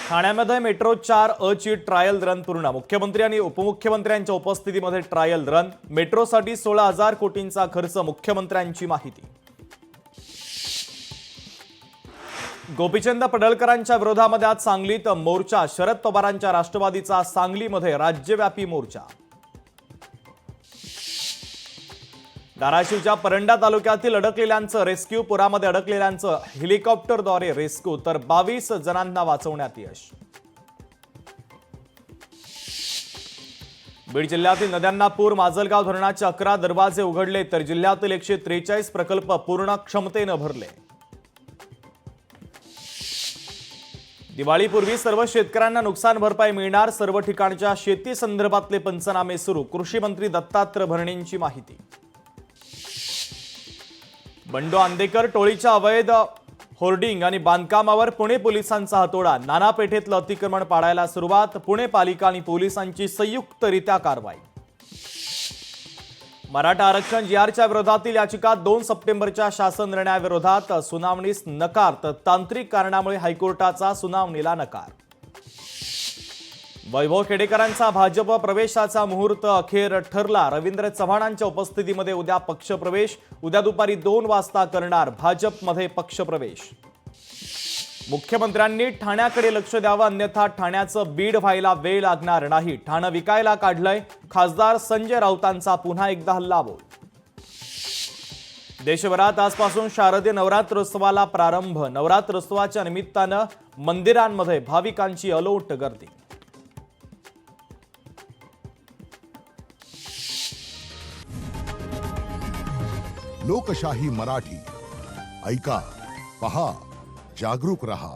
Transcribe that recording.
ठाण्यामध्ये मेट्रो 4 ची trial run पूर्ण। मुख्यमंत्री आणि उपमुख्यमंत्र्यांच्या उपस्थितीमध्ये ट्रायल रन। मेट्रोसाठी 16,000 कोटींचा खर्च, मुख्यमंत्र्यांची माहिती। गोपीचंद पडळकरांच्या विरोधामध्ये आज सांगलीत मोर्चा। शरद पवारांच्या राष्ट्रवादीचा सांगलीमध्ये राज्यव्यापी मोर्चा। धाराशिवच्या परंडा तालुक्यातील अडकलेल्यांचं रेस्क्यू। पुरामध्ये अडकलेल्यांचं हेलिकॉप्टरद्वारे रेस्क्यू, तर 22 जणांना वाचवण्यात यश। बीड जिल्ह्यातील नद्यांना पूर। माजलगाव धरणाचे 11 दरवाजे उघडले, तर जिल्ह्यातील 143 प्रकल्प पूर्ण क्षमतेने भरले। दिवाळीपूर्वी सर्व शेतकऱ्यांना नुकसान भरपाई मिळणार। सर्व ठिकाणच्या शेती संदर्भातले पंचनामे सुरू। कृषी मंत्री दत्तात्रय भरणेंची माहिती। बंडू आंदेकर टोळीच्या अवैध होर्डिंग आणि बांधकामावर पुणे पोलिसांचा हातोडा। नाना पेठेतलं अतिक्रमण पाडायला सुरुवात। पुणे पालिका आणि पोलिसांची संयुक्तरित्या कारवाई। मराठा आरक्षण जीआरच्या विरोधातील याचिका 2 सप्टेंबरच्या शासन निर्णयाविरोधात सुनावणीस नकार, तर तांत्रिक कारणामुळे हायकोर्टाचा सुनावणीला नकार। वैभव खेडेकरांचा भाजप प्रवेशाचा मुहूर्त अखेर ठरला। रवींद्र चव्हाणांच्या उपस्थितीमध्ये उद्या पक्षप्रवेश। उद्या दुपारी 2 वाजता करणार भाजपमध्ये पक्षप्रवेश। मुख्यमंत्र्यांनी ठाण्याकडे लक्ष द्यावं, अन्यथा ठाण्याचं बीड व्हायला वेळ लागणार नाही। ठाणं विकायला काढलंय। खासदार संजय राऊतांचा पुन्हा एकदा हल्लाबोल। देशभरात आजपासून शारदीय नवरात्रोत्सवाला प्रारंभ। नवरात्रोत्सवाच्या निमित्तानं मंदिरांमध्ये भाविकांची अलोट गर्दी। लोकशाही मराठी ऐका, पहा, जागरूक रहा।